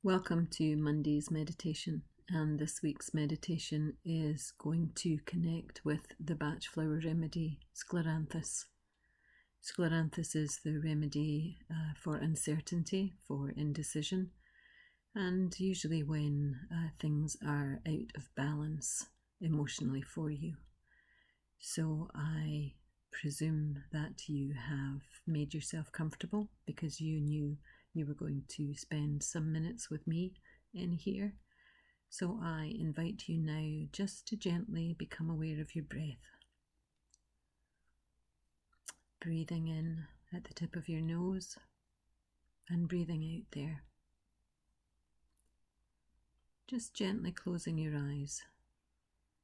Welcome to Monday's meditation, and this week's meditation is going to connect with the BACH FLOWER REMEDY, SCLERANTHUS. SCLERANTHUS is the remedy for uncertainty, for indecision, and usually when things are out of balance emotionally for you. So I presume that you have made yourself comfortable because you knew you were going to spend some minutes with me in here. So I invite you now just to gently become aware of your breath. Breathing in at the tip of your nose and breathing out there. Just gently closing your eyes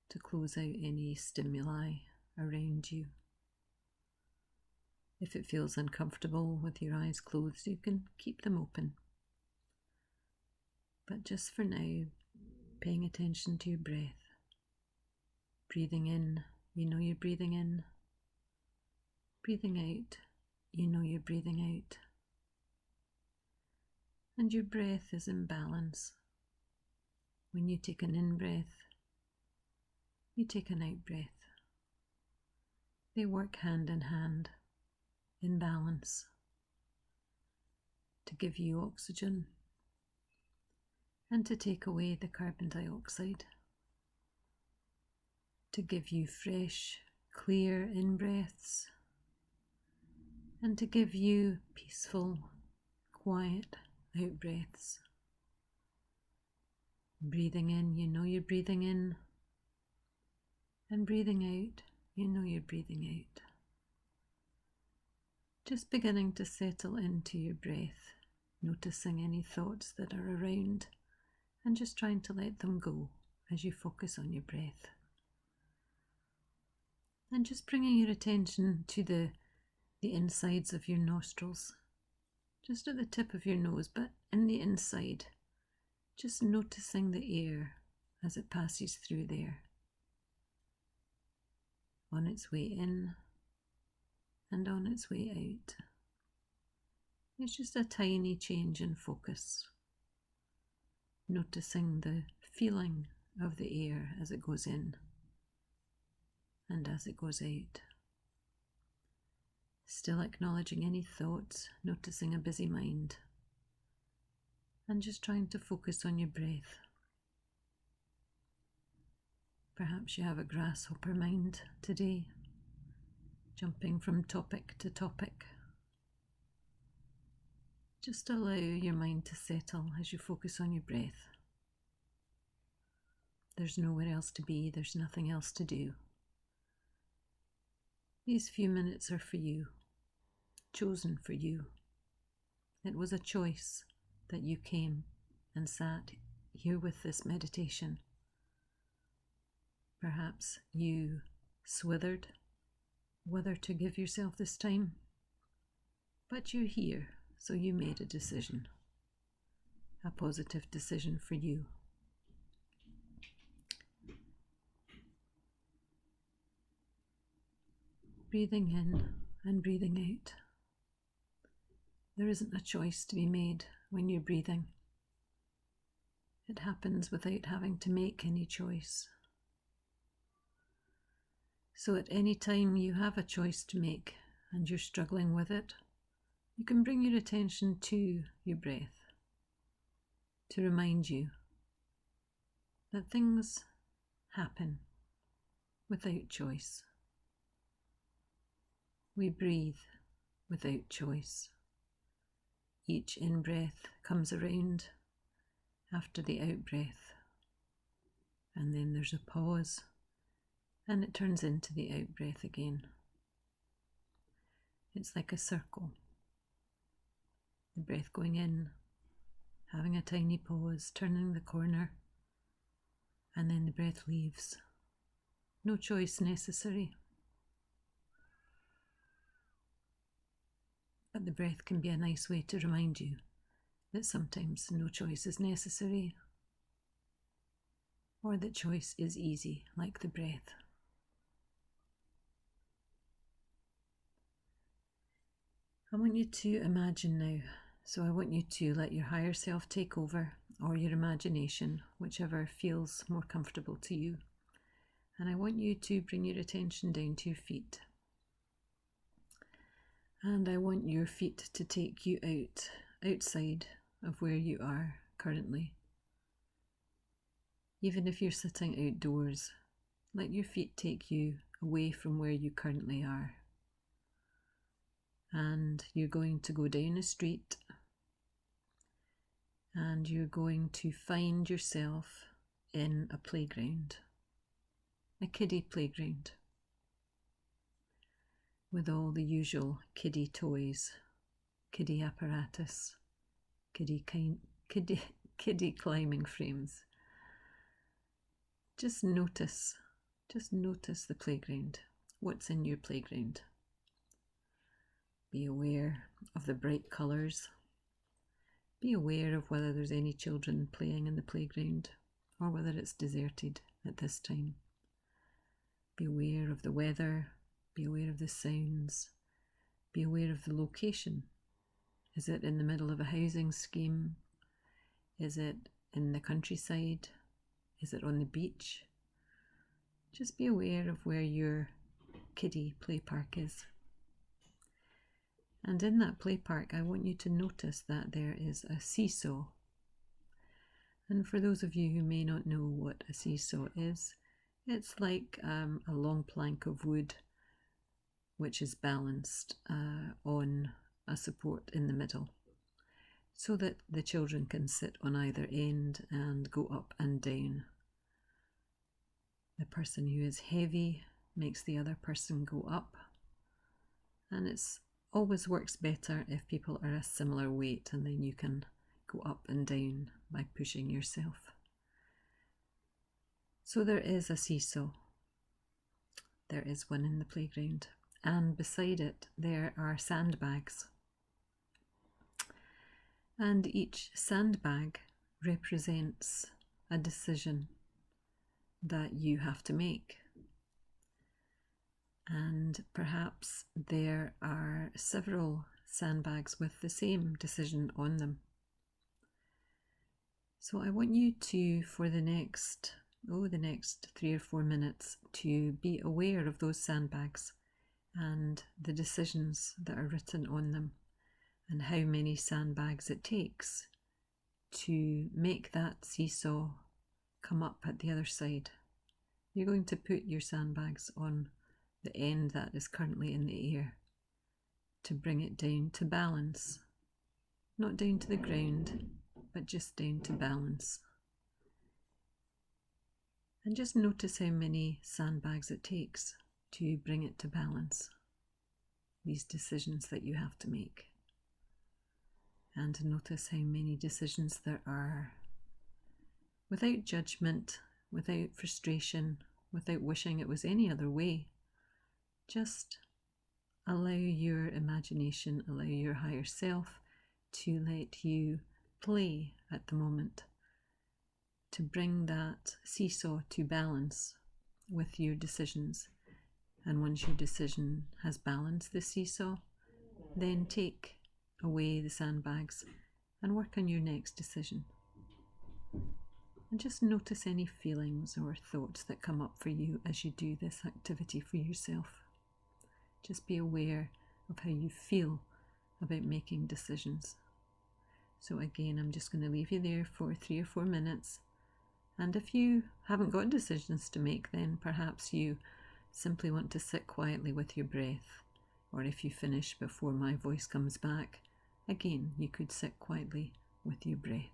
to close out any stimuli around you. If it feels uncomfortable with your eyes closed, you can keep them open. But just for now, paying attention to your breath. Breathing in, you know you're breathing in. Breathing out, you know you're breathing out. And your breath is in balance. When you take an in-breath, you take an out-breath. They work hand in hand, in balance, to give you oxygen and to take away the carbon dioxide, to give you fresh, clear in-breaths and to give you peaceful, quiet out-breaths. Breathing in, you know you're breathing in, and breathing out, you know you're breathing out. Just beginning to settle into your breath, noticing any thoughts that are around and just trying to let them go as you focus on your breath. And just bringing your attention to the insides of your nostrils, just at the tip of your nose, but in the inside, just noticing the air as it passes through there, on its way in and on its way out. It's just a tiny change in focus, noticing the feeling of the air as it goes in and as it goes out. Still acknowledging any thoughts, noticing a busy mind, and just trying to focus on your breath. Perhaps you have a grasshopper mind today, jumping from topic to topic. Just allow your mind to settle as you focus on your breath. There's nowhere else to be, there's nothing else to do. These few minutes are for you, chosen for you. It was a choice that you came and sat here with this meditation. Perhaps you swithered whether to give yourself this time, but you're here, so you made a decision, a positive decision for you. Breathing in and breathing out. There isn't a choice to be made when you're breathing. It happens without having to make any choice. So at any time you have a choice to make and you're struggling with it, you can bring your attention to your breath to remind you that things happen without choice. We breathe without choice. Each in-breath comes around after the out-breath, and then there's a pause, and it turns into the out-breath again. It's like a circle. The breath going in, having a tiny pause, turning the corner, and then the breath leaves. No choice necessary. But the breath can be a nice way to remind you that sometimes no choice is necessary, or that choice is easy, like the breath. I want you to imagine now So I want you to let your higher self take over, or your imagination, whichever feels more comfortable to you. And I want you to bring your attention down to your feet. And I want your feet to take you outside of where you are currently. Even if you're sitting outdoors, let your feet take you away from where you currently are. And you're going to go down a street, and you're going to find yourself in a playground, a kiddie playground, with all the usual kiddie toys, kiddie apparatus, kiddie climbing frames. Just notice the playground. What's in your playground? Be aware of the bright colours. Be aware of whether there's any children playing in the playground or whether it's deserted at this time. Be aware of the weather. Be aware of the sounds. Be aware of the location. Is it in the middle of a housing scheme? Is it in the countryside? Is it on the beach? Just be aware of where your kiddie play park is. And in that play park, I want you to notice that there is a seesaw. And for those of you who may not know what a seesaw is, it's like a long plank of wood which is balanced on a support in the middle, so that the children can sit on either end and go up and down. The person who is heavy makes the other person go up, and it's always works better if people are a similar weight, and then you can go up and down by pushing yourself. So there is a seesaw. There is one in the playground, and beside it there are sandbags. And each sandbag represents a decision that you have to make. And perhaps there are several sandbags with the same decision on them. So I want you to, for the next 3 or 4 minutes, to be aware of those sandbags and the decisions that are written on them, and how many sandbags it takes to make that seesaw come up at the other side. You're going to put your sandbags on the end that is currently in the air to bring it down to balance. Not down to the ground, but just down to balance. And just notice how many sandbags it takes to bring it to balance. These decisions that you have to make. And notice how many decisions there are. Without judgment, without frustration, without wishing it was any other way. Just allow your imagination, allow your higher self to let you play at the moment, to bring that seesaw to balance with your decisions. And once your decision has balanced the seesaw, then take away the sandbags and work on your next decision. And just notice any feelings or thoughts that come up for you as you do this activity for yourself. Just be aware of how you feel about making decisions. So again, I'm just going to leave you there for 3 or 4 minutes. And if you haven't got decisions to make, then perhaps you simply want to sit quietly with your breath. Or if you finish before my voice comes back, again, you could sit quietly with your breath.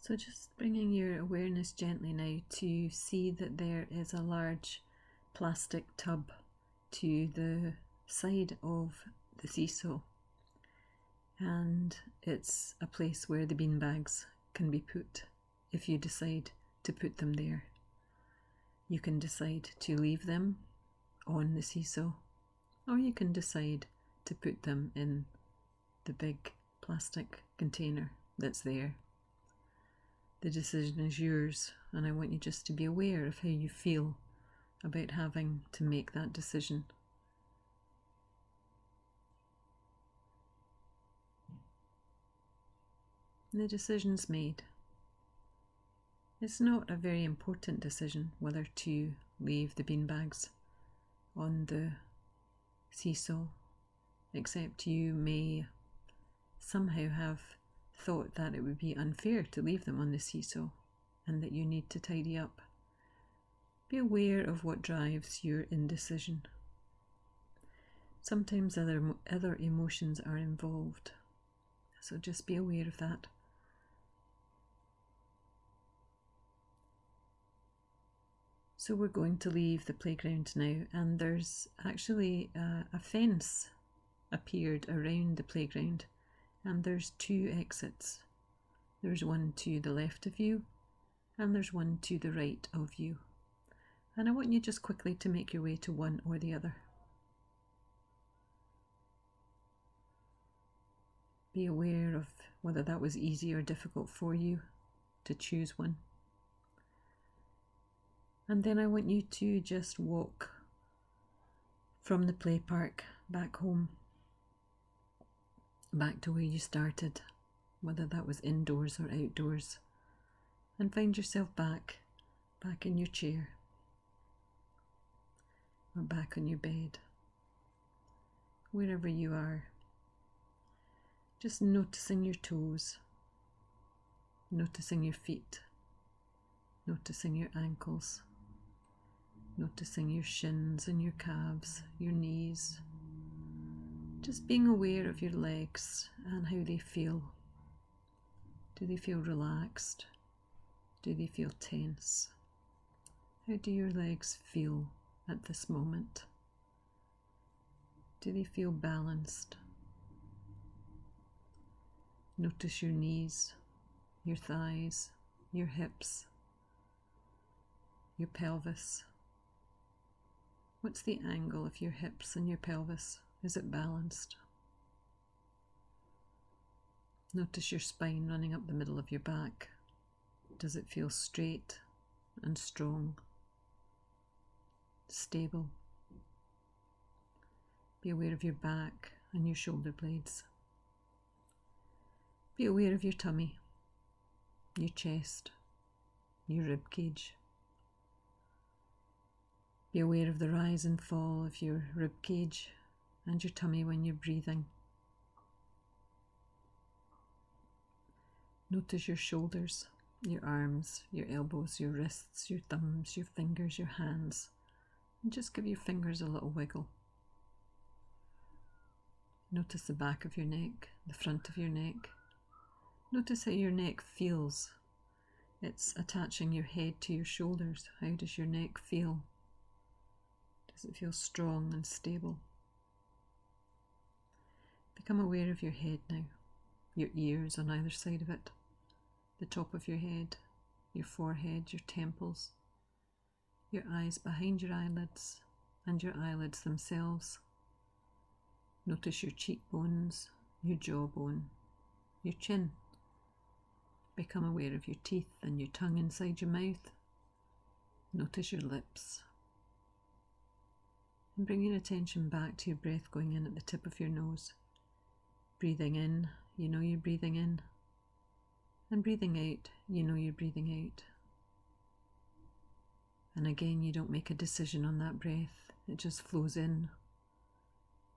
So just bringing your awareness gently now to see that there is a large plastic tub to the side of the seesaw, and it's a place where the bean bags can be put if you decide to put them there. You can decide to leave them on the seesaw, or you can decide to put them in the big plastic container that's there. The decision is yours, and I want you just to be aware of how you feel about having to make that decision. The decision's made. It's not a very important decision whether to leave the beanbags on the seesaw, except you may somehow have thought that it would be unfair to leave them on the seesaw and that you need to tidy up. Be aware of what drives your indecision. Sometimes other emotions are involved, so just be aware of that. So we're going to leave the playground now, and there's actually a fence appeared around the playground, and there's 2 exits. There's one to the left of you, and there's one to the right of you. And I want you just quickly to make your way to one or the other. Be aware of whether that was easy or difficult for you to choose one. And then I want you to just walk from the play park back home, back to where you started, whether that was indoors or outdoors, and find yourself back in your chair or back on your bed, wherever you are. Just noticing your toes, noticing your feet, noticing your ankles, noticing your shins and your calves, your knees. Just being aware of your legs and how they feel. Do they feel relaxed? Do they feel tense? How do your legs feel at this moment? Do they feel balanced? Notice your knees, your thighs, your hips, your pelvis. What's the angle of your hips and your pelvis? Is it balanced? Notice your spine running up the middle of your back. Does it feel straight and strong, stable? Be aware of your back and your shoulder blades. Be aware of your tummy, your chest, your rib cage. Be aware of the rise and fall of your rib cage and your tummy when you're breathing. Notice your shoulders, your arms, your elbows, your wrists, your thumbs, your fingers, your hands. And just give your fingers a little wiggle. Notice the back of your neck, the front of your neck. Notice how your neck feels. It's attaching your head to your shoulders. How does your neck feel? Does it feel strong and stable? Become aware of your head now, your ears on either side of it, the top of your head, your forehead, your temples, your eyes behind your eyelids, and your eyelids themselves. Notice your cheekbones, your jawbone, your chin. Become aware of your teeth and your tongue inside your mouth. Notice your lips. And bring your attention back to your breath going in at the tip of your nose. Breathing in, you know you're breathing in. And breathing out, you know you're breathing out. And again, you don't make a decision on that breath. It just flows in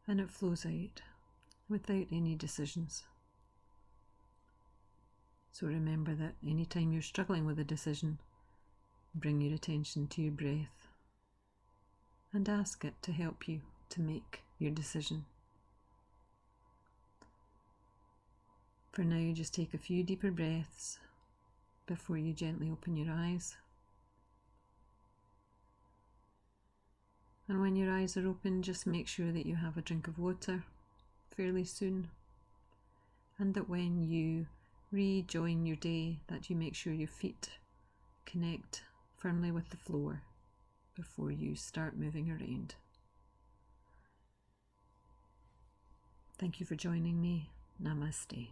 and it flows out without any decisions. So remember that anytime you're struggling with a decision, bring your attention to your breath and ask it to help you to make your decision. For now, just take a few deeper breaths, before you gently open your eyes. And when your eyes are open, just make sure that you have a drink of water fairly soon, and that when you rejoin your day, that you make sure your feet connect firmly with the floor before you start moving around. Thank you for joining me. Namaste.